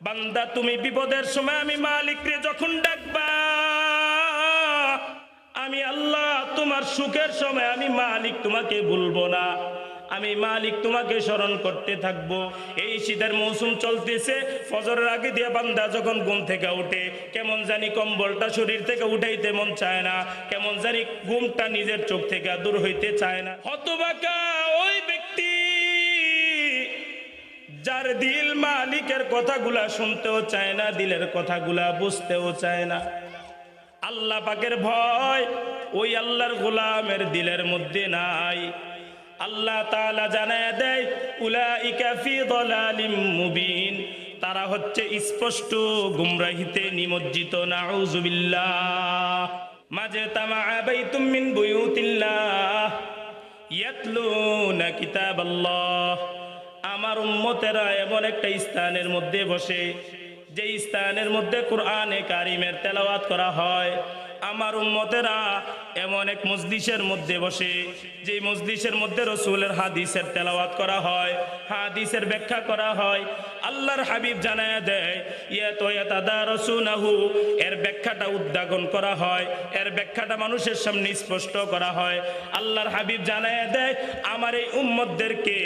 বান্দা তুমি বিপদের সময় আমি মালিক রে যখন ডাকবা, আমি আল্লাহ তোমার সুখের সময় আমি মালিক তোমাকে ভুলবো না, আমি মালিক তোমাকে স্মরণ করতে থাকবো। এই শীতের মৌসুম চলতেছে, ফজরের আগে দিয়ে বান্দা যখন ঘুম থেকে উঠে কেমন জানি কম্বলটা শরীর থেকে উঠাইতে মন চায় না, কেমন জানি ঘুমটা নিজের চোখ থেকে দূর হইতে চায় না। হতবাকা ওই ব্যক্তি যার দিল মালিকের কথাগুলা শুনতেও চায় না, দিলের কথাগুলা বুঝতেও চায় না। আল্লাহ পাকের ভয় ওই আল্লাহর গোলামের দিলের মধ্যে নাই। আল্লাহ তাআলা জানায় দেয়, উলাইকা ফি দালালিম মুবিন, তারা হচ্ছে স্পষ্ট গুমরাহিতে নিমজ্জিত। নাউযুবিল্লাহ। মাঝে তামা বাইতুম মিন বুয়ুতিল্লাহ ইয়াতলুনা কিতাবাল্লাহ। আমার উম্মতেরা এমন একটা স্থানের মধ্যে বসে, যে স্থানের মধ্যে কোরআনে কারিমের তেলাওয়াত করা হয়। আমার উম্মতেরা এমন এক মজলিসের মধ্যে বসে, যে মজলিসের মধ্যে রাসূলের হাদিসের তেলাওয়াত করা হয়, হাদিসের ব্যাখ্যা করা হয়। আল্লাহর হাবিব জানায়া দেয়, ইয়াতাদারাসুনাহু, এর ব্যাখ্যাটা উদ্ঘাটন করা হয়, এর ব্যাখ্যাটা মানুষের সামনে স্পষ্ট করা হয়। আল্লাহর হাবিব জানায়া দেয়, আমার এই উম্মতদেরকে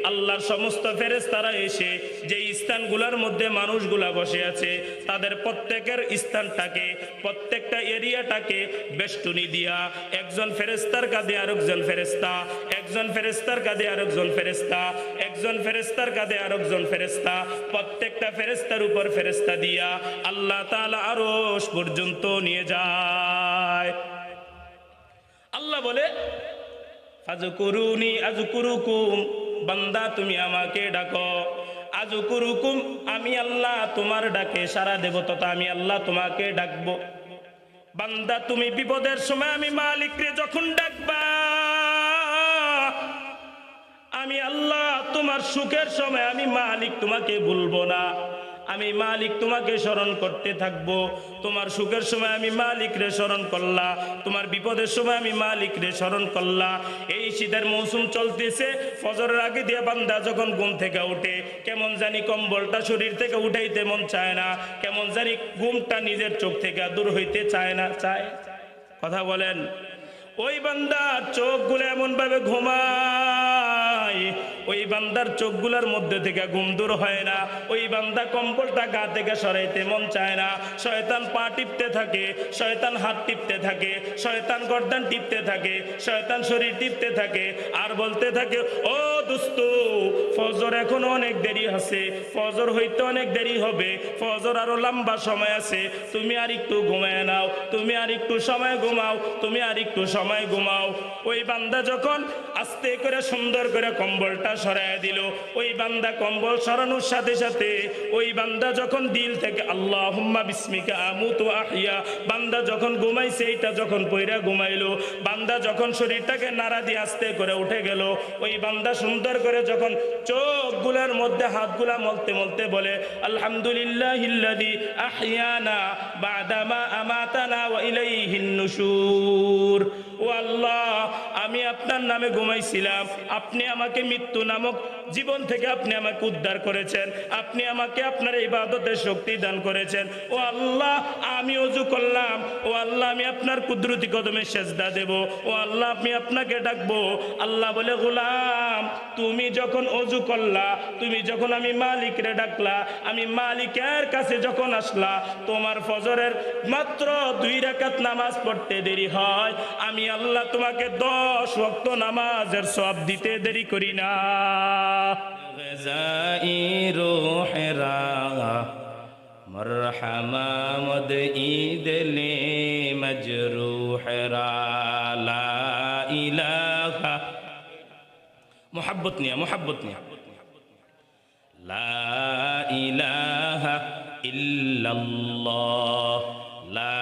আল্লাহর সমস্ত ফেরেশতারা এসে যে স্থানগুলোর মধ্যে মানুষগুলা বসে আছে, তাদের প্রত্যেকের স্থানটাকে, প্রত্যেকটা এরিয়াটাকে বেষ্টনী দিয়া একজন ফেরেশতার কাঁধে আরেকজন ফেরেশতা, একজন ফেরেশতার কাঁধে আরেকজন ফেরেশতা, একজন ফেরেশতার কাঁধে আরেকজন ফেরেশতা, প্রত্যেকটা ফেরেশতার উপর ফেরেশতা দিয়া আল্লাহ তাআলা আরশ পর্যন্ত নিয়ে যায়। আল্লাহ বলে, ফাযকুরুনি আযকুরুকুম, বান্দা তুমি আমাকে ডাকো। আযকুরুকুম, আমি আল্লাহ তোমার ডাকে সাড়া দেব, তথা আমি আল্লাহ তোমাকে ডাকবো। বান্দা তুমি বিপদের সময় আমি মালিক রে যখন ডাকবা, আমি আল্লাহ তোমার সুখের সময় আমি মালিক তোমাকে ভুলবো না, আমি মালিক তোমাকে স্মরণ করতে থাকবো। তোমার সুখের সময় আমি মালিক রে স্মরণ করলা, তোমার বিপদের সময় আমি মালিক রে স্মরণ করলা। এই শীতের মৌসুম চলতেছে, ফজরের আগে দিয়ে বান্দা যখন ঘুম থেকে উঠে কেমন জানি কম্বলটা শরীর থেকে উঠাইতে মন চায় না, কেমন জানি ঘুমটা নিজের চোখ থেকে দূর হইতে চায় না। চায়? কথা বলেন। ওই বান্দার চোখগুলো এমন ভাবে ঘুমায়, ওই বান্দার চোখগুলোর মধ্যে থেকে ঘুম দূর হয় না। ওই বান্দা কম্বলটা গা থেকে সরাইতে মন চায় না। শয়তান পা টিপতে থাকে, শয়তান হাত টিপতে থাকে, শয়তান গর্দান টিপতে থাকে, শয়তান শরীর টিপতে থাকে, আর বলতে থাকে, ও দোস্ত, ফজর এখনো অনেক দেরি আছে, ফজর হইতে অনেক দেরি হবে, ফজর আরো লম্বা সময় আছে, তুমি আর একটু ঘুমায় নাও, তুমি আর একটু সময় ঘুমাও, তুমি আর একটু সময় ঘুমাও। ওই বান্দা যখন আস্তে করে সুন্দর করে কম্বলটা সরায় দিল, ওই বান্দা কম্বল সরানোর সাথে সাথে ওই বান্দা যখন দিল থেকে আল্লাহুম্মা বিসমিকা আমুতু আহইয়া, বান্দা যখন ঘুমাইছে এইটা যখন পইরা ঘুমাইলো, বান্দা যখন শরীরটাকে নাড়া দিয়ে আস্তে করে উঠে গেল, ওই বান্দা সুন্দর করে যখন চোখগুলোর মধ্যে হাতগুলা মলতে মলতে বলে, আলহামদুলিল্লাহিল্লাযী আহইয়ানা বাদামা আমাতানা ওয়া ইলাইহিন নুশুর। ও আল্লাহ, আমি আপনার নামে ঘুমাইছিলাম, আপনি আমাকে মৃত্যু নামক জীবন থেকে আপনি আমাকে উদ্ধার করেছেন, আপনি আমাকে আপনার ইবাদতের শক্তি দান করেছেন। ও আল্লাহ, আমি ওযু করলাম, ও আল্লাহ আমি আপনার কুদরতি কদমে সেজদা দেব, ও আল্লাহ আমি আপনাকে ডাকবো। আল্লাহ বলে, গোলাম, তুমি যখন ওযু করলা, তুমি যখন আমি মালিকরে ডাকলা, আমি মালিকের কাছে যখন আসলা, তোমার ফজরের মাত্র 2 রাকাত নামাজ পড়তে দেরি হয়, আমি আল্লাহ তোমাকে 10 ওয়াক্ত নামাজের সওয়াব দিতে দেরি করি না। গজাই রূহরা মারহামা মদ ঈদলে মজরুহরা, লা ইলাহা, মোহাব্বত নিয়া, মোহাব্বত নিয়া, লা ইলাহা ইল্লাল্লাহ, লা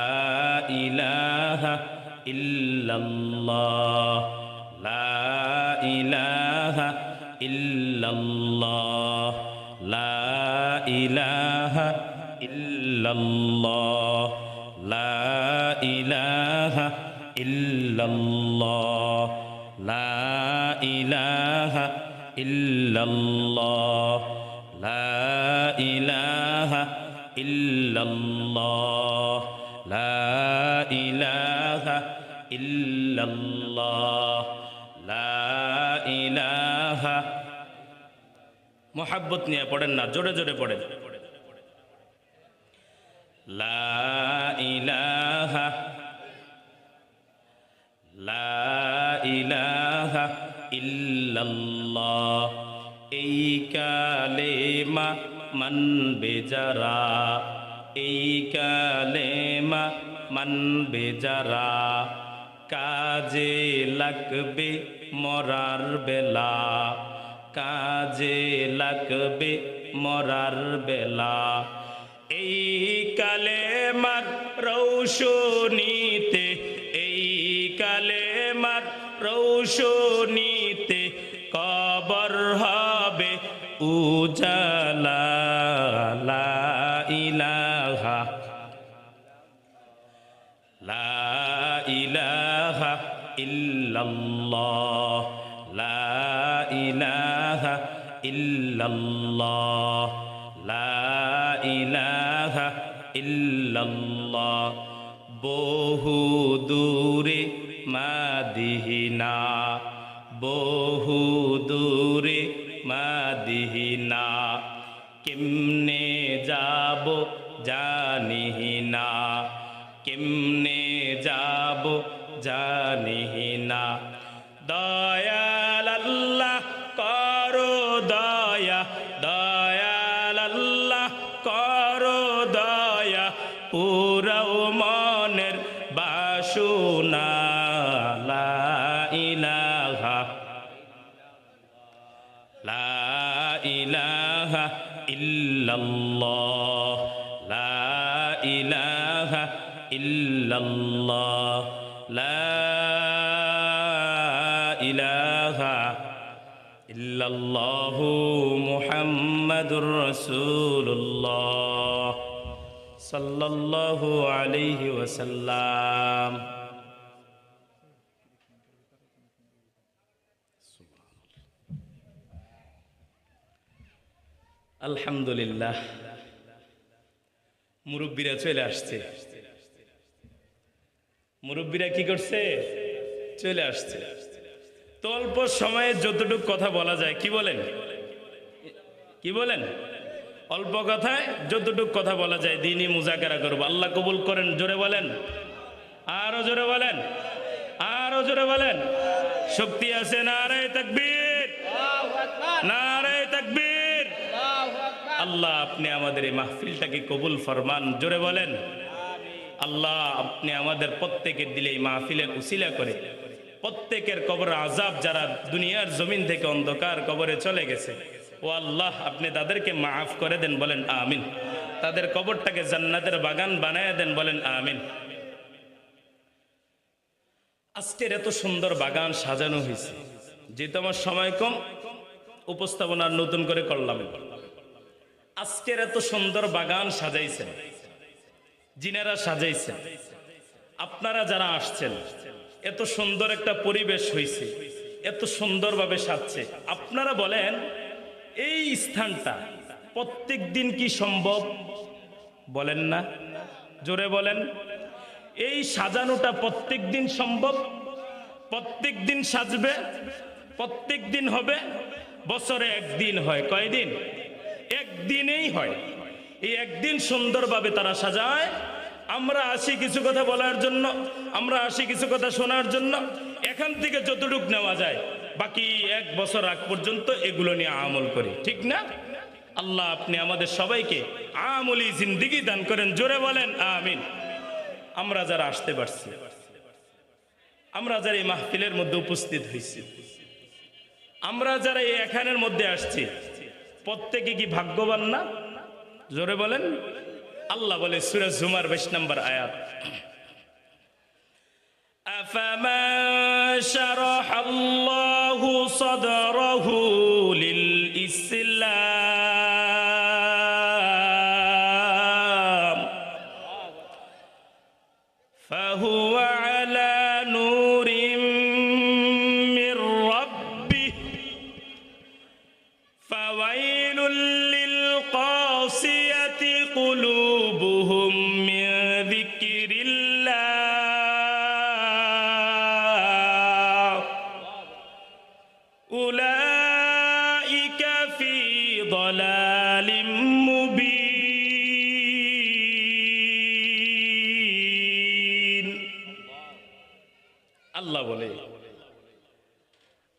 ইলাহা ইল্লাল্লাহ, লা ইলাহা ইল্লাল্লাহ, লা ইলাহা ইল্লাল্লাহ, লা ইলাহা ইল্লাল্লাহ, লা ইলাহা ইল্লাল্লাহ, লা ইলাহা ইল্লাল্লাহ, লা ইলাহা ইল্লাল্লাহ, লা ইলাহা। মোহাব্বত নিয়ে পড়েন না, জোরে জোরে পড়েন। লা ইলাহা, লা ইলাহা ইল্লাল্লাহ। এই কালেমা মানবে যারা, এই কালেমা মানবে যারা, কাজে লাগবে মরার বেলা, কাজে লাগবে মরার বেলা। এই কালেমার রৌশনীতে, এই কালেমার রৌশনীতে কবর হবে উজালা। লা ইলাহা, লা ইলাহা ইল্লাল্লাহ, লা ইলাহা ইল্লাল্লাহ, লা ইলাহা ইল্লাল্লাহ। বহু দূরে মাদিনা, বহু দূরে মাদিনা, কেমনে যাব জানি না, কেমনে যাব জানি না। দয়াল আল্লাহ করো দয়া, দয়াল আল্লাহ করো দয়া, পুরাও মনের বাসনা। লা ইলাহা, লা ইলাহা ইল্লাল্লাহ, লা ইলাহা ইল্লাল্লাহ, লা ইলাহা ইল্লাল্লাহু মুহাম্মাদুর রাসূলুল্লাহ সাল্লাল্লাহু আলাইহি ওয়াসাল্লাম। আলহামদুলিল্লাহ, মুরব্বীরা চলে আসছে। মুরব্বীরা কি করছে? চলে আসছে। তো অল্প সময়ে যতটুকু কথা বলা যায়, কি বলেন? কি বলেন? অল্প কথায় যতটুকু কথা বলা যায় দিনই মুজাকারা করবো। আল্লাহ কবুল করেন। জোরে বলেন, আরো জোরে বলেন, আরো জোরে বলেন। শক্তি আছে। নারে তাকবীর, নারে তাকবীর। আল্লাহ আপনি আমাদের এই মাহফিলটাকে কবুল ফরমান। জোরে বলেন, আল্লাহ আপনি আমাদের প্রত্যেকের দিলে এই মাহফিলের উসিলা করে প্রত্যেকের কবর আযাব, যারা দুনিয়ার জমিন থেকে অন্ধকার কবরে চলে গেছে, ও আল্লাহ আপনি তাদেরকে মাফ করে দেন, বলেন আমিন। তাদের কবরটাকে জান্নাতের বাগান বানায় দেন, বলেন আমিন। আজকের এত সুন্দর বাগান সাজানো হয়েছে, যেহেতু আমার সময় কম, উপস্থাপনা নতুন করে করলাম। আজকের এত সুন্দর বাগান সাজাইছেন যিনারা সাজাইছেন, আপনারা যারা আসছেন, এত সুন্দর একটা পরিবেশ হয়েছে, এত সুন্দরভাবে সাজছে। আপনারা বলেন এই স্থানটা প্রত্যেক দিন কি সম্ভব? বলেন না, জোরে বলেন। এই সাজানোটা প্রত্যেক দিন সম্ভব? প্রত্যেক দিন সাজবে, প্রত্যেক দিন হবে? বছরে একদিন হয়। কয়দিন? একদিনেই হয়। এই একদিন সুন্দরভাবে তারা সাজায়। আমরা আসি কিছু কথা বলার জন্য, আমরা আসি কিছু কথা শোনার জন্য। এখান থেকে যতটুকু নেওয়া যায়, বাকি এক বছর আগ পর্যন্ত এগুলো নিয়ে আমল করি, ঠিক না? আল্লাহ আপনি আমাদের সবাইকে আমলি জিন্দেগি দান করেন। জোরে বলেন আমিন। আমরা যারা আসতে পারছি, আমরা যারা এই মাহফিলের মধ্যে উপস্থিত হয়েছি, আমরা যারা এই এখানের মধ্যে আসছি, প্রত্যেকে কি ভাগ্যবান না? জোরে বলেন। আল্লাহ বলে সূরা জুমার 22 নম্বর আয়াত, আফামান শারাহাল্লাহু সাদরাহু লিল ইসলাম ফাহুয়া আলা নূরিম মির রাব্বিহি ফাওয়াইলুল লিল قلوبهم من ذكر الله أولئك في ضلال مبين الله বলে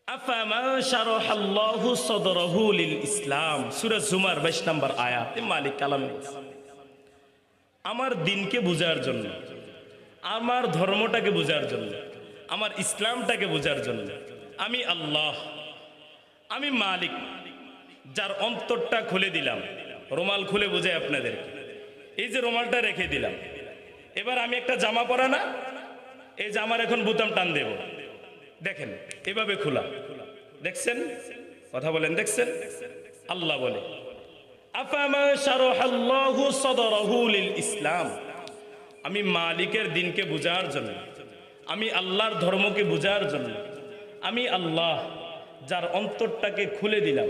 আফামান শারাহাল্লাহু সাদরাহু লিল ইসলাম সূরা জুমার 22 নম্বর আয়াত মালিক কালাম আমার দিনকে বোঝার জন্য আমার ধর্মটাকে বোঝার জন্য আমার ইসলামটাকে বোঝার জন্য আমি আল্লাহ আমি মালিক যার অন্তরটা খুলে দিলাম রুমাল খুলে বোঝাই আপনাদের এই যে রুমালটা রেখে দিলাম এবার আমি একটা জামা পরা না এই জামার এখন বোতাম টান দেব দেখেন এভাবে খোলা দেখছেন কথা বলেন দেখছেন আল্লাহ বলে আফামা শারাহাল্লাহু সাদরাহু লিল ইসলাম আমি মালিকের দিনকে বোঝার জন্য আমি আল্লাহর ধর্মকে বোঝার জন্য আমি আল্লাহ যার অন্তরটাকে খুলে দিলাম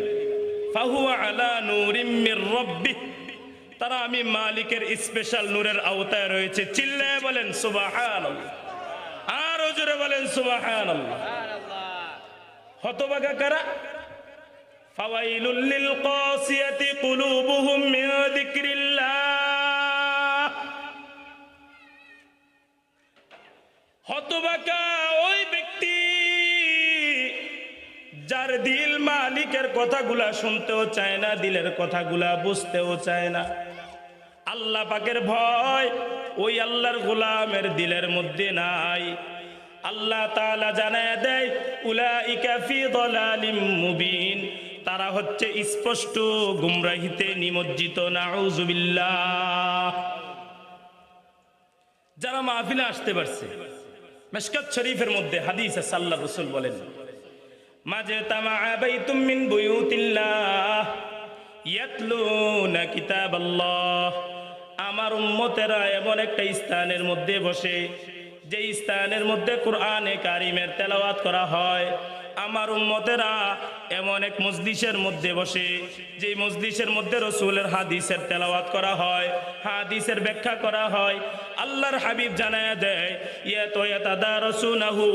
ফাহুয়া আলা নূরিম মির রাব্বিহ তারা আমি মালিকের স্পেশাল নূরের আওতায় রয়েছে চিল্লায়ে বলেন সুবহানাল্লাহ আরো জোরে বলেন সুবহানাল্লাহ হতভাগা কারা ফাওয়াইলুল লিল কাসিয়াতি কুলুবুহুম মিন যিকরিল্লাহ হতভাগা ওই ব্যক্তি যার দিল মালিকের কথাগুলা শুনতেও চায় না দিলের কথাগুলা বুঝতেও চায় না আল্লাহ পাকের ভয় ওই আল্লাহর গোলামের দিলের মধ্যে নাই আল্লাহ তাআলা জানায় দেয় উলাইকা ফি দালালিম মুবিন তারা হচ্ছে স্পষ্ট গুমরাহিতে নিমজ্জিত নাউযুবিল্লাহ যারা মাহফিলে আসতে পারছে মিশকাত শরীফের মধ্যে হাদিস আছে আল্লাহর রাসূল বলেন মাজতামা বাইতুম মিন বুয়ুতিল্লাহ ইয়াতলুনা কিতাবাল্লাহ আমার উম্মতেরা এমন একটা স্থানের মধ্যে বসে যে স্থানের মধ্যে কোরআনে কারিমের তেলাওয়াত করা হয় আমার উম্মতেরা এমন এক মজলিসের মধ্যে বসে যে মজলিসের মধ্যে রাসূলের হাদিসের তেলাওয়াত করা হয় হাদিসের ব্যাখ্যা করা হয় আল্লাহর হাবিব জানায়া দেয় ইয়াতাদারাসুনাহু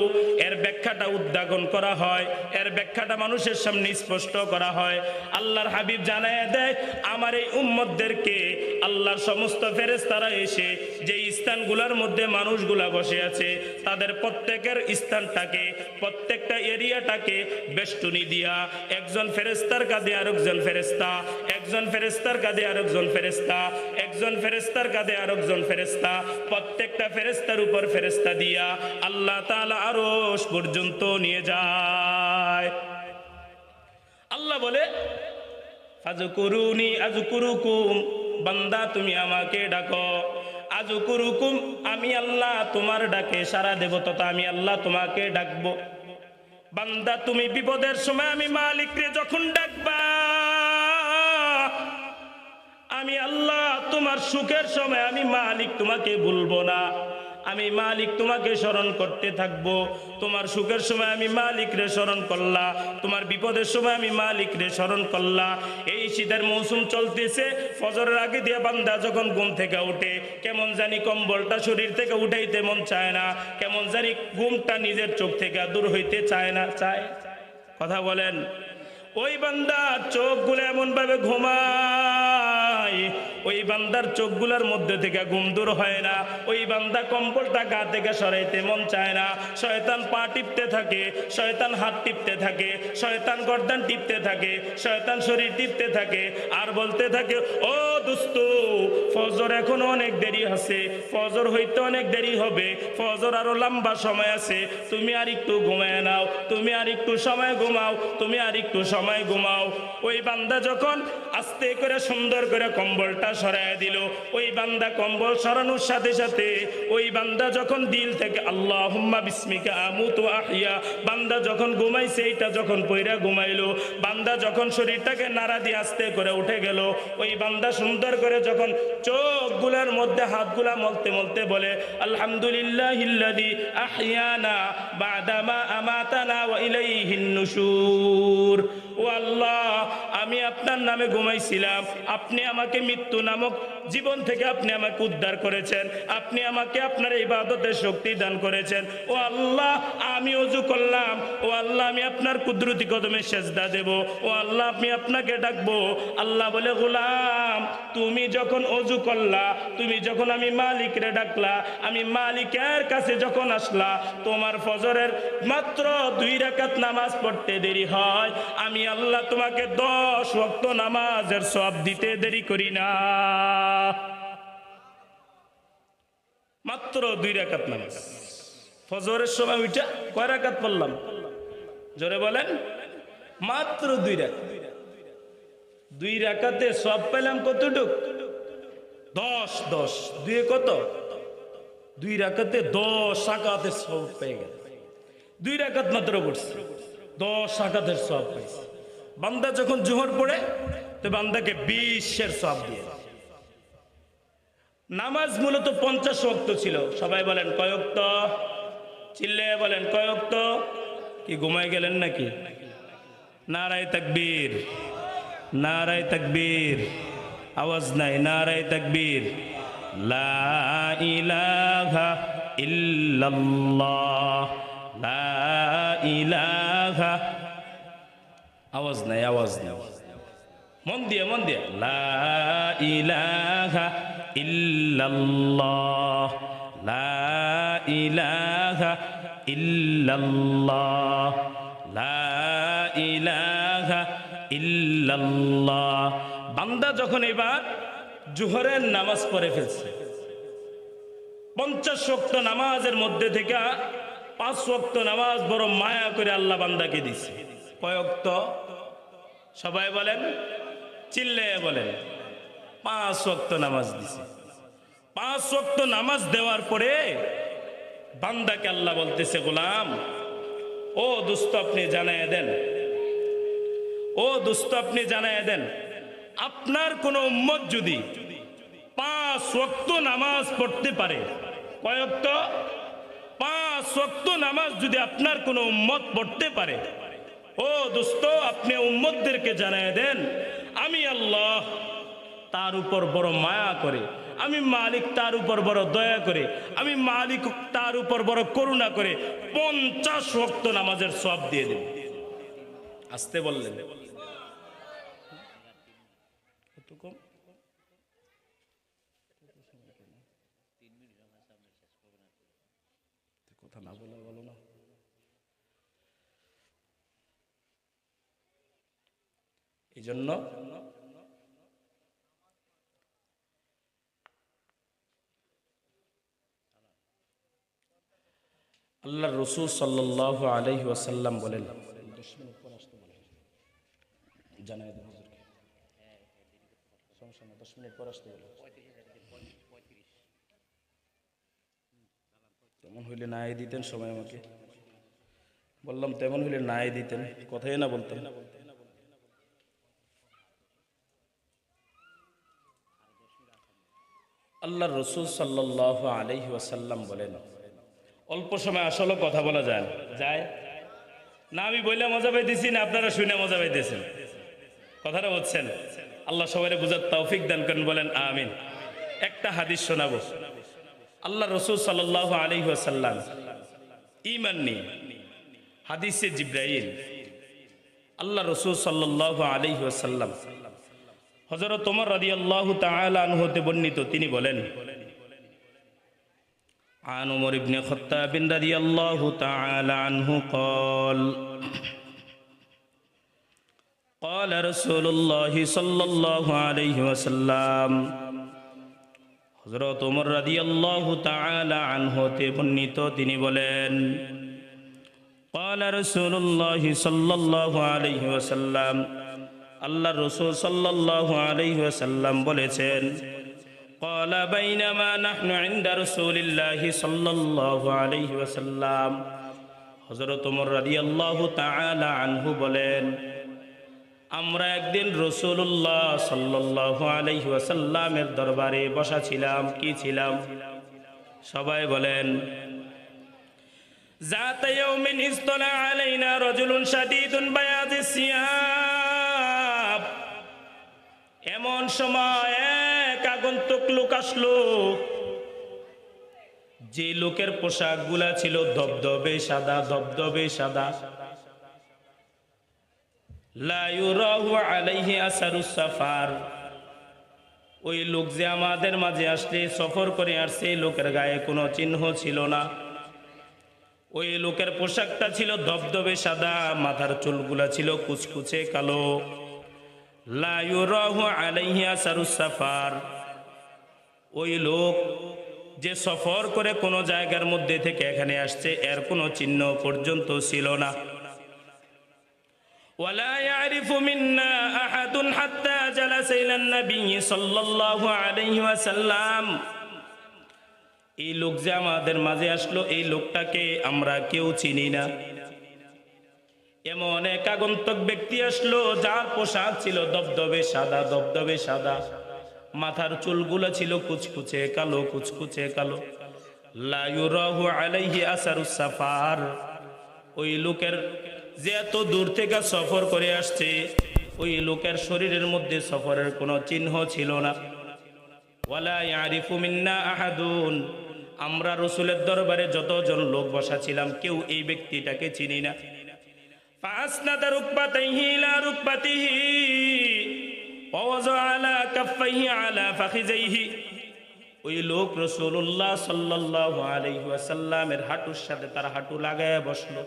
এর ব্যাখ্যাটা উদ্ঘাটন করা হয় এর ব্যাখ্যাটা মানুষের সামনে স্পষ্ট করা হয় আল্লাহর হাবিব জানায়া দেয় আমার এই উম্মতদেরকে আল্লাহর সমস্ত ফেরেশতারা এসে যে স্থানগুলোর মধ্যে মানুষগুলা বসে আছে তাদের প্রত্যেকের স্থানটাকে প্রত্যেকটা এরিয়াটাকে বেষ্টনী দিয়া একজন ফেরেশতার কাঁধে আরেকজন ফেরেশতা একজন ফেরেশতার কাঁধে আরেকজন ফেরেশতা একজন ফেরেশতার কাঁধে আরেকজন ফেরেশতা প্রত্যেকটা ফেরেশতার উপর ফেরেশতা দিয়া আল্লাহ তাআলা আরশ পর্যন্ত নিয়ে যায় আল্লাহ বলে ফাজকুরুনি আযকুরুকুম বান্দা তুমি আমাকে ডাকো আযকুরুকুম আমি আল্লাহ তোমার ডাকে সাড়া দেব তথা আমি আল্লাহ তোমাকে ডাকবো বান্দা তুমি বিপদের সময় আমি মালিকরে যখন ডাকবা আমি আল্লাহ তোমার সুখের সময় আমি মালিক তোমাকে ভুলবো না আমি মালিক তোমাকে স্মরণ করতে থাকবো তোমার সুখের সময় আমি মালিক রে স্মরণ করলা তোমার বিপদের সময় আমি মালিক রে স্মরণ করলা এই শীতের মৌসুম চলতেছে ফজরের আগে দিয়ে বান্দা যখন ঘুম থেকে উঠে কেমন জানি কম্বলটা শরীর থেকে উঠাইতে মন চায় না কেমন জানি ঘুমটা নিজের চোখ থেকে দূর হইতে চায় না চায় কথা বলেন ওই বান্দার চোখগুলো এমন ভাবে ঘুমায় ওই বান্দার চোখগুলোর মধ্যে থেকে ঘুম দূর হয় না ওই বান্দা কম্বলটা গা থেকে সরাইতে মন চায় না শয়তান পা টিপতে থাকে শয়তান হাত টিপতে থাকে শয়তান গর্দান টিপতে থাকে শয়তান শরীর টিপতে থাকে আর বলতে থাকে ও দোস্ত ফজর এখনো অনেক দেরি আছে ফজর হইতে অনেক দেরি হবে ফজর আরো লম্বা সময় আছে তুমি আর একটু ঘুমায় নাও তুমি আর একটু সময় ঘুমাও তুমি আর একটু সময় ঘুমাও ওই বান্দা যখন আস্তে করে সুন্দর করে কম্বলটা সরায় দিল ওই বান্দা কম্বল সরানোর সাথে সাথে ওই বান্দা যখন দিল থেকে আল্লাহুম্মা বিসমিকা আমুতু আহইয়া বান্দা যখন ঘুমাইছে এইটা যখন পয়রা ঘুমাইলো বান্দা যখন শরীরটাকে নাড়া দিয়ে আস্তে করে উঠে গেল ওই বান্দা সুন্দর করে যখন চোখগুলোর মধ্যে হাতগুলা মলতে মলতে বলে আলহামদুলিল্লাহিল্লাযী আহইয়ানা বাদামা আমাতানা ওয়া ইলাইহিন নুশুর ও আল্লাহ আমি আপনার নামে ঘুমাইছিলাম, আপনি আমাকে মৃত্যু নামক জীবন থেকে আপনি আমাকে উদ্ধার করেছেন, আপনি আমাকে আপনার ইবাদতের শক্তি দান করেছেন। ও আল্লাহ, আমি ওযু করলাম, ও আল্লাহ আমি আপনার কুদরতি কদমে সেজদা দেব, ও আল্লাহ আমি আপনাকে ডাকবো। আল্লাহ বলে, গোলাম তুমি যখন ওযু করলা, তুমি যখন আমি মালিকরে ডাকলা, আমি মালিকের কাছে যখন আসলা, তোমার ফজরের মাত্র 2 রাকাত নামাজ পড়তে দেরি হয়, আমি আল্লাহ তোমাকে 10 ওয়াক্ত নামাজের সওয়াব দিতে দেরি করি না। মাত্র 2 রাকাত নামাজ ফজরের সময় উঠা কয় রাকাত পড়লাম? জোরে বলেন। মাত্র 2 রাকাত। 2 রাকাতে সওয়াব পেলাম কতটুক? 10 10 দুয়ে কত? 2 রাকাতে 10 রাকাতের সওয়াব পেয়ে গেল। 2 রাকাত মাত্র পড়ছে, 10 রাকাতের সওয়াব পাইছে। বান্দা যখন জোহর পড়ে তো বান্দাকে 20-এর সওয়াব দিয়ে। নামাজ মূলত 50 ওয়াক্ত ছিল। সবাই বলেন কয় ওয়াক্ত? চিল্লায়ে বলেন কয় ওয়াক্ত? কি ঘুমায় গেলেন নাকি? নারায়ে তাকবীর, নারায়ে তাকবীর। আওয়াজ নাই, নারায়ে তাকবীর। লা ইলাহা ইল্লাল্লাহ, লা ইলাহা। আওয়াজ নাই, আওয়াজ নাই। মন দিয়ে, মন দিয়ে। লা ইলাহা ইল্লাল্লাহ, লা ইলাহা ইল্লাল্লাহ, লা ইলাহা ইল্লাল্লাহ। বান্দা যখন এবার জোহরের নামাজ পড়ে ফেলছে, 50 ওয়াক্ত নামাজের মধ্যে থেকে 5 ওয়াক্ত নামাজ বড় মায়া করে আল্লাহ বান্দাকে দিছে। কয় ওয়াক্ত? সবাই বলেন, চিল্লায়ে বলেন। 5 ওয়াক্ত নামাজ দিছে। 5 ওয়াক্ত নামাজ দেওয়ার পরে বান্দাকে আল্লাহ বলতেছে, গোলাম ও দোস্ত আপনি জানায় দেন, ও দোস্ত আপনি জানায় দেন, আপনার কোন উম্মত যদি 5 ওয়াক্ত নামাজ পড়তে পারে। কয় ওয়াক্ত? 5 ওয়াক্ত নামাজ যদি আপনার কোন উম্মত পড়তে পারে, ও দোস্ত আপনি উম্মতদেরকে জানায় দেন, আমি আল্লাহ তার উপর বড় মায়া করে, আমি মালিক তার উপর বড় দয়া করে, আমি মালিক তার উপর বড় করুণা করে 50 ওয়াক্ত নামাজের সওয়াব দিয়ে দেব। আসতে বললেন কথা না বলে বলো না। এই জন্য আল্লাহ রসুল সাল্লাল্লাহু আলাইহি ওয়াসাল্লাম বলেন, 10 মিনিট পর আসতে বলেন, জানাই দেন হুজুরকে, সমস্যা না, 10 মিনিট পর আসতে বলেন। তেমন হইলে নাই দিতেন সময় আমাকে, বললাম তেমন হইলে নাই দিতেন, কথাই না বলতেন। আল্লাহ রসুল সাল্লাল্লাহু আলাইহি ওয়াসাল্লাম বলেন, অল্প সময় আসলে কথা বলা যায় যায় না। আমি বইলে মজা পাইতেছি না, আপনারা শুনে মজা পাইতেছেন? কথাটা বলছেন। আল্লাহ সবাই বুঝার তৌফিক দান করেন, বলেন আমিন। একটা হাদিস শোনাবো। আল্লাহ রসুল সাল্লাল্লাহু আলাইহি ওয়াসাল্লাম ঈমান নিয়ে হাদিসে জিব্রাইল, আল্লাহ রসুল সাল্লাল্লাহু আলাইহি ওয়াসাল্লাম হযরত ওমর রাদিয়াল্লাহু তাআলা আনহু হতে বর্ণিত, তিনি বলেন, عن عمر بن الخطاب رضي الله تعالى عنه قال قال رسول الله صلى الله عليه وسلم হযরত ওমর রাদিয়াল্লাহু তাআলা আনহু তে বর্ণিত, তিনি বলেন, قال رسول الله صلى الله عليه وسلم আল্লাহ রাসূল সাল্লাল্লাহু আলাইহি ওয়াসাল্লাম বলেছেন, قال بينما نحن عند رسول الله صلى الله عليه وسلم হযরত ওমর রাদিয়াল্লাহু তাআলা আনহু বলেন, আমরা একদিন রাসূলুল্লাহ সাল্লাল্লাহু আলাইহি ওয়াসাল্লামের দরবারে বসা ছিলাম। কি ছিলাম? সবাই বলেন। ذات يوم اصطلع علينا رجل شديد بياض الثياب এমন সময় এক আগন্তুক লোক আসলো, যে লোকের পোশাক গুলা ছিল ধবধবে সাদা, ধবধবে সাদা। লা ইউরাহু আলাইহি আসারুস সাফার। ওই লোক যে আমাদের মাঝে আসলে, সফর করে আসছে, লোকের গায়ে কোনো চিহ্ন ছিল না। ওই লোকের পোশাকটা ছিল ধবধবে সাদা, মাথার চুলগুলা ছিল কুচকুচে কালো। লা ইউরাহু আলাইহি আসারুস সাফার। ওই লোক যে সফর করে কোনো জায়গার মধ্যে থেকে এখানে আসছে, এর কোনো চিহ্ন পর্যন্ত ছিল না। ওয়ালা ইয়ারিফু মিন্না আহাদুন হাত্তা জালাসা ইলান নবী সাল্লাল্লাহু আলাইহি ওয়াসাল্লাম। এই লোক যে আমাদের মাঝে আসলো, এই লোকটাকে আমরা কেউ চিনি না। এমন এক আগন্তুক ব্যক্তি আসলো, যার পোশাক ছিল ধবধবে সাদা, ধবধবে সাদা, মাথার চুলগুলো ছিল কুচকুচে কালো, কুচকুচে কালো। লা ইউরাহু আলাইহি আসারুস সাফার। ওই লোকের যে এত দূর থেকে সফর করে আসছে, ওই লোকের শরীরের মধ্যে সফরের কোনো চিহ্ন ছিল না। ওয়ালা ইয়ারিফু মিন্না আহাদুন। আমরা রাসূলের দরবারে যতজন লোক বসা ছিলাম, কেউ এই ব্যক্তিটাকে চিনি না। ফাসনাদা রুকবাতাইহি ইলা রুকবাতিহি ওয়া ওয়াযা আলা কাফাইহি আলা ফাখিজাইহি। ওই লোক রাসূলুল্লাহ সাল্লাল্লাহু আলাইহি ওয়াসাল্লামের হাঁটুর সাথে তার হাঁটু লাগায় বসলো।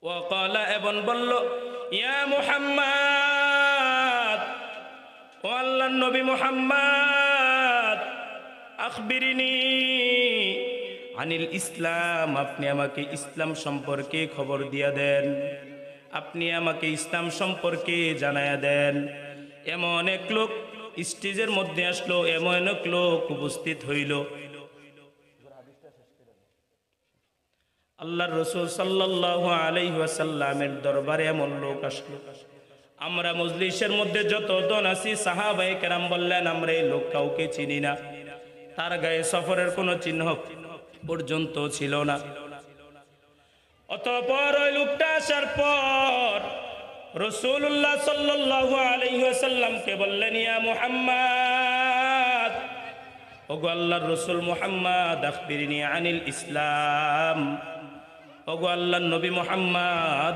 ওয়া ক্বালা, এবং বলল, ইয়া মুহাম্মদ, ও আল্লাহর নবী মুহাম্মদ, আখবিরিনি আনিল ইসলাম। আপনি আমাকে ইসলাম সম্পর্কে খবর দিয়া দেন, আপনি আমাকে ইসলাম সম্পর্কে জানায়া দেন। এমন এক লোক স্টেজের মধ্যে আসলো, এমন এক লোক উপস্থিত হইল। আল্লাহর রাসূল সাল্লাল্লাহু আলাইহি ওয়াসাল্লামের দরবারে এমন লোক আসলো। আমরা মজলিসের মধ্যে যতজন আছি, সাহাবায়ে কেরাম বললেন, আমরা এই লোক কাউকে চিনি না। তার গায়ে সফরের কোনো চিহ্ন পর্যন্ত ছিল না। অতঃপর ওই লোকটা আসার পর রাসূলুল্লাহ সাল্লাল্লাহু আলাইহি ওয়াসাল্লামকে বললেন, ইয়া মুহাম্মদ, ওগো আল্লাহর রাসূল মুহাম্মদ, আখবিরনি আনিল ইসলাম। ওগো আল্লাহর নবী মুহাম্মদ,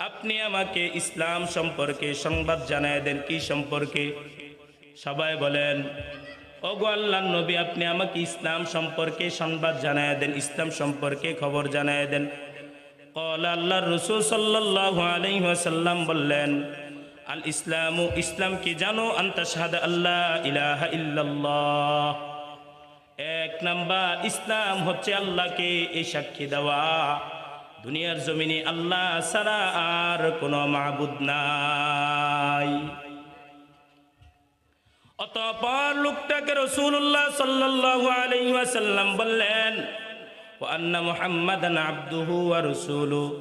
আপনি আমাকে ইসলাম সম্পর্কে সংবাদ জানায় দেন। কি সম্পর্কে? সবাই বলেন, ওগো আল্লাহর নবী, আপনি আমাকে ইসলাম সম্পর্কে সংবাদ জানায় দেন, ইসলাম সম্পর্কে খবর জানায় দেন। ক্বাল, আল্লাহর রাসূল সাল্লাল্লাহু আলাইহি ওয়াসাল্লাম বললেন, আল ইসলামু, ইসলাম কি জানো? আনতা শাহাদা আল্লাহ ইলাহা ইল্লাল্লাহ। এক নাম্বার ইসলাম হচ্ছে আল্লাহকে এই সাক্ষী দেওয়া, দুনিয়ার জমিনে আল্লাহ ছাড়া আর কোনো মাবুদ নাই। অতঃপর লোকটাকে রাসূলুল্লাহ সাল্লাল্লাহু আলাইহি ওয়াসাল্লাম বললেন, ওয়া আন্না মুহাম্মাদান আবদুহু ওয়া রাসূলুহু।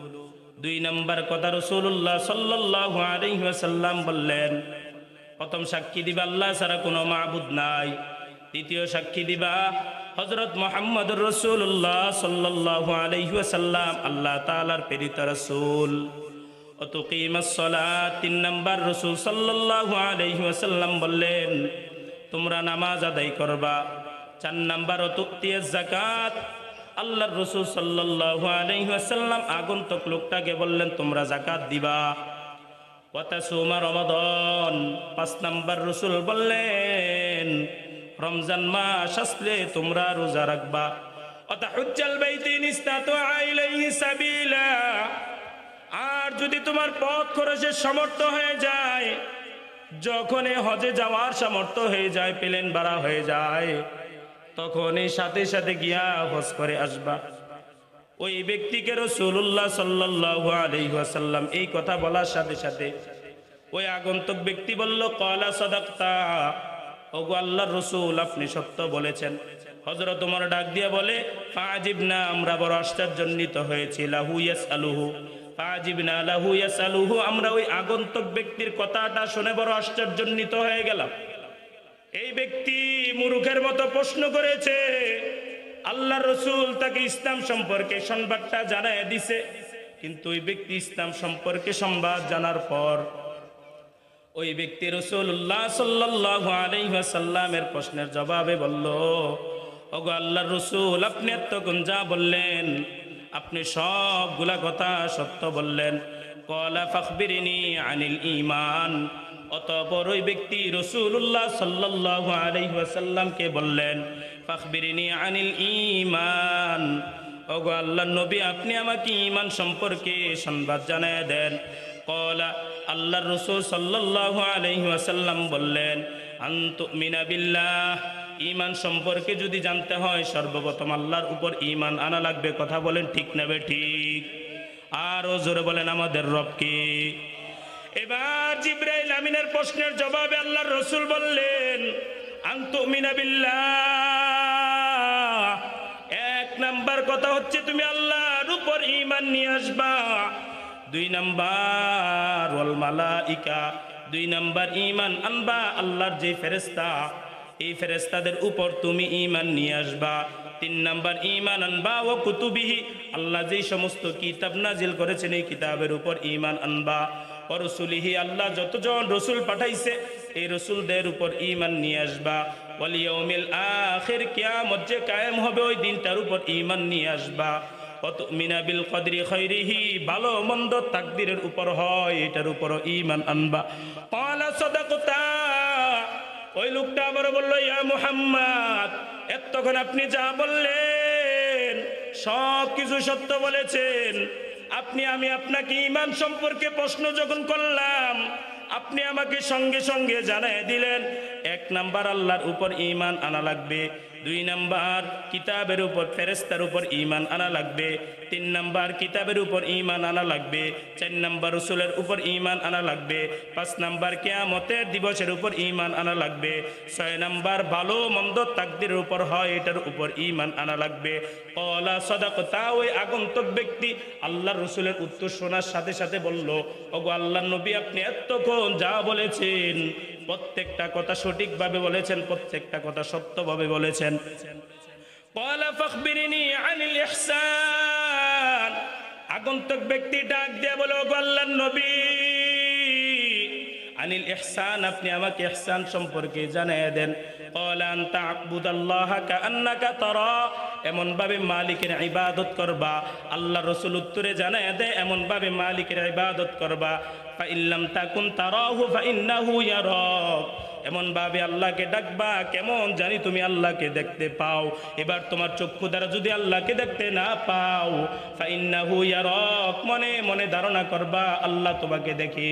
দুই নাম্বার কথা রাসূলুল্লাহ সাল্লাল্লাহু আলাইহি ওয়াসাল্লাম বললেন, প্রথম সাক্ষী দিবা আল্লাহ ছাড়া কোনো মাবুদ নাই। দ্বিতীয় সাক্ষী দিবা হযরত মুহাম্মদুর রাসূলুল্লাহ সাল্লাল্লাহু আলাইহি ওয়াসাল্লাম আল্লাহ তাআলার প্রেরিত রাসূল। ও তুকিমাস সালাত। তিন নাম্বার রাসূল সাল্লাল্লাহু আলাইহি ওয়াসাল্লাম বললেন, তোমরা নামাজ আদায় করবা। চার নাম্বার ও তুতিয়াজ যাকাত। আল্লাহর রাসূল সাল্লাল্লাহু আলাইহি ওয়াসাল্লাম আগন্তুক লোকটাকে বললেন, তোমরা যাকাত দিবা। ওয়া তাসুমা রমাদান। পাঁচ নাম্বার রাসূল বললেন, রমজান মাস আসলে তোমরা রোজা রাখবা। ওয়া তাহুজ্জাল বাইতি ইন ইসতাতা ইলাইহি সাবিলা। আর যদি তোমার পথ খরচের সামর্থ্য হয়ে যায়, যখনই হজে যাওয়ার সামর্থ্য হয়ে যায়, প্লেন ভাড়া হয়ে যায়, তখনই সাথে সাথে গিয়া হজ করে আসবা। ওই ব্যক্তিকে রাসূলুল্লাহ সাল্লাল্লাহু আলাইহি ওয়াসাল্লাম এই কথা বলার সাথে সাথে ওই আগন্তুক ব্যক্তি বলল, ক্বালা সাদাকতা। ওগো আল্লাহর রাসূল, আপনি সত্য বলেছেন। হযরত ওমর ডাক দিয়ে বলে, ফাজিবনা, আমরা বড় আশ্চর্যান্বিত হয়েছি। লাহু ইয়াসআলুহু, ফাজিবনা লাহু ইয়াসআলুহু, আমরা ওই আগন্তুক ব্যক্তির কথাটা শুনে বড় আশ্চর্যান্বিত হয়ে গেলাম। এই ব্যক্তি মূর্খের মতো প্রশ্ন করেছে, আল্লাহর রাসূল তাকে ইসলাম সম্পর্কে সংবাদটা জানায় দিছে, কিন্তু ওই ব্যক্তি ইসলাম সম্পর্কে সংবাদ জানার পর ওই ব্যক্তি রাসূলুল্লাহ সাল্লাল্লাহু আলাইহি ওয়াসাল্লামের প্রশ্নের জবাবে বলল, ওগো আল্লাহর রাসূল, আপনি এতক্ষণ যা বললেন আপনি সবগুলা কথা সত্য বললেন। ক্বালা ফাখবিরনি আনিল ঈমান। অতঃপর ওই ব্যক্তি রাসূলুল্লাহ সাল্লাল্লাহু আলাইহি ওয়াসাল্লামকে বললেন, ফাখবিরনি আনিল ঈমান। ওগো আল্লাহর নবী, আপনি আমাকে ঈমান সম্পর্কে সংবাদ জানায় দেন। ক্বালা, আল্লাহর রাসূল সাল্লাল্লাহু আলাইহি ওয়াসাল্লাম বললেন, আন তুমিনা বিল্লাহ। ঈমান সম্পর্কে যদি জানতে হয় সর্বপ্রথম আল্লাহর উপর ঈমান আনা লাগবে। কথা বলেন ঠিক না ঠিক? আরো জোরে বলেন আমাদের রব কে? এবার জিবরাইল আমিনের প্রশ্নের জবাবে আল্লাহর রাসূল বললেন, আন তুমিনা বিল্লাহ। এক নাম্বার কথা হচ্ছে তুমি আল্লাহর উপর ঈমান নিয়ে আসবা। দুই নাম্বার ওয়াল মালাইকা, দুই নাম্বার ঈমান আনবা আল্লাহর যে ফেরেশতা, এই ফেরেশতাদের উপর তুমি ঈমান নিয়ে আসবা। তিন নাম্বার ঈমান আনবা ও কুতুবিহি, আল্লাহ যেই সমস্ত কিতাব নাজিল করেছেন এই কিতাবের উপর ঈমান আনবা। ও রাসূলিহি, আল্লাহ যতজন রাসূল পাঠাইছে এই রাসূলদের উপর ঈমান নিয়ে আসবা। ওয়াল ইয়াউমিল আখির, কিয়ামত যে কায়েম হবে ওই দিনটার উপর ঈমান নিয়ে আসবা। ওয়া তুমিনা বিল কদরি খাইরিহি, ভালো মন্দ তাকদীরের উপর হয় এটার উপর ঈমান আনবা। ক্বালা সাদাকতা। ওই লোকটা আবার বলল, ইয়া মুহাম্মদ, এতক্ষণ আপনি যা বললেন সব কিছু সত্য বলেছেন। আমি আপনাকে ঈমান সম্পর্কে প্রশ্ন যখন করলাম আপনি আমাকে সঙ্গে সঙ্গে জানায় দিলেন, এক নাম্বার আল্লাহর উপর ঈমান আনা লাগবে, দুই নাম্বার কিতাবের উপর ফেরেশতার উপর ঈমান আনা লাগবে, তিন নাম্বার কিতাবের উপর ঈমান আনা লাগবে, চার নাম্বার রাসূলের উপর ঈমান আনা লাগবে, পাঁচ নাম্বার কিয়ামতের দিবসের উপর ঈমান আনা লাগবে, ছয় নাম্বার ভালো মন্দ তাকদীরের উপর হয় এটার উপর ঈমান আনা লাগবে। ক্বালা সাদাকতা। ওই আগন্তুক ব্যক্তি আল্লাহর রাসূলের উত্তর শোনার সাথে সাথে বলল, ওগো আল্লাহর নবী, আপনি এতক্ষণ যা বলেছেন প্রত্যেকটা কথা সঠিকভাবে বলেছেন, প্রত্যেকটা কথা সত্যভাবে বলেছেন। ক্বালা ফাখবিরনি আনিল ইহসান। আগন্তুক ব্যক্তি ডাক দিয়ে বলে, ওগো আল্লাহর নবী, আনিল ইহসান, আপনি আমাকে ইহসান সম্পর্কে জানিয়ে দেন। ক্বালা আন তা'বুদাল্লাহা কাআন্নাকা তারা, এমন ভাবে মালিকের ইবাদত করবা। আল্লাহ রাসূল উত্তরে জানায় দেয়, এমন ভাবে মালিকের ইবাদত করবা। ফা ইল্লাম তাকুন তারাহু ফা ইন্নাহু ইয়ারাক, এমন ভাবে আল্লাহকে ডাকবা কেমন জানি তুমি আল্লাহকে দেখতে পাও। এবার তোমার চক্ষু দ্বারা যদি আল্লাহকে দেখতে না পাও, ফা ইন্নাহু ইয়ারাক, মনে মনে ধারণা করবা আল্লাহ তোমাকে দেখে।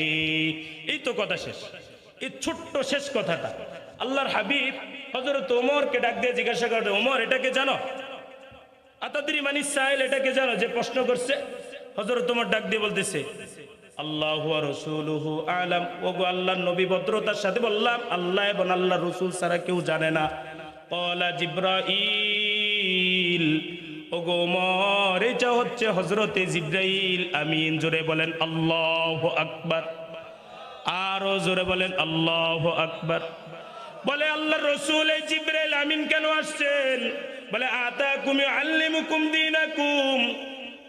এই তো কথা শেষ। এই ছোট্ট শেষ কথাটা আল্লাহর হাবিব হযরত ওমরকে ডাক দিয়ে জিজ্ঞাসা করে, ওমর, এটাকে জানো? আতাদরি মানিস সাইল, এটাকে জানো যে প্রশ্ন করছে? হযরত ওমর ডাক দিয়ে বলতেছে, আল্লাহু ওয়া রাসূলুহু আ'লাম। ওগো আল্লাহর নবী, ভদ্রতার সাথে বললাম আল্লাহ এবং আল্লাহর রাসূল ছাড়া কেউ জানে না। ক্বালা জিবরাইল। ওগো ওমর, এটা হচ্ছে হযরতে জিবরাইল আমিন। জোরে বলেন আল্লাহু আকবার। আরো জোরে বলেন আল্লাহু আকবার। বলে আল্লাহর রাসূল এই জিবরাইল আমিন কেন আসছেন? বলে আতাকুম ইউআল্লিমুকুম দীনাকুম।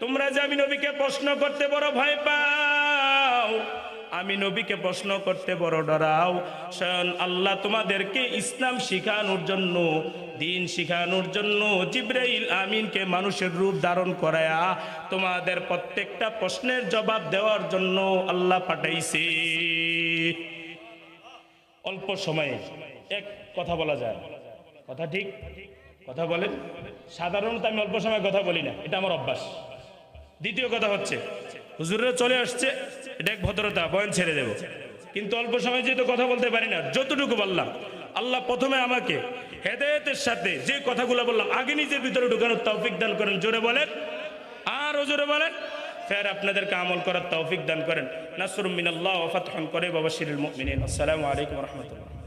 তোমরা যে আমি নবীকে প্রশ্ন করতে বড় ভয় পাও, আমি নবীকে প্রশ্ন করতে বড় ডরাও, স্বয়ং আল্লাহ তোমাদেরকে ইসলাম শিখানোর জন্য, দিন শিখানোর জন্য জিবরাইল আমিনকে মানুষের রূপ ধারণ করায়া তোমাদের প্রত্যেকটা প্রশ্নের জবাব দেওয়ার জন্য আল্লাহ পাঠাইছে। অল্প সময়ে এক কথা বলা যায়, কথা ঠিক? কথা বলেন। সাধারণত আমি অল্প সময় কথা বলি না, এটা আমার অভ্যাস। দ্বিতীয় কথা হচ্ছে হুজুররা চলে আসছে, এটা এক ভদ্রতা, বয়ান ছেড়ে দেব। কিন্তু অল্প সময় যেহেতু কথা বলতে পারি না, যতটুকু বললাম আল্লাহ প্রথমে আমাকে হেদায়েতের সাথে যে কথাগুলো বললাম আগে নিজের ভিতরে ঢুকানোর তৌফিক দান করেন। জোরে বলেন, আরো জোরে বলেন। ফের আপনাদেরকে আমল করার তৌফিক দান করেন। নাসরুম মিনাল্লাহ ওয়া ফাতহুন করিব ওয়া বাশশিরিল মুমিনিন। আসসালামু আলাইকুম ওয়া রাহমাতুল্লাহ।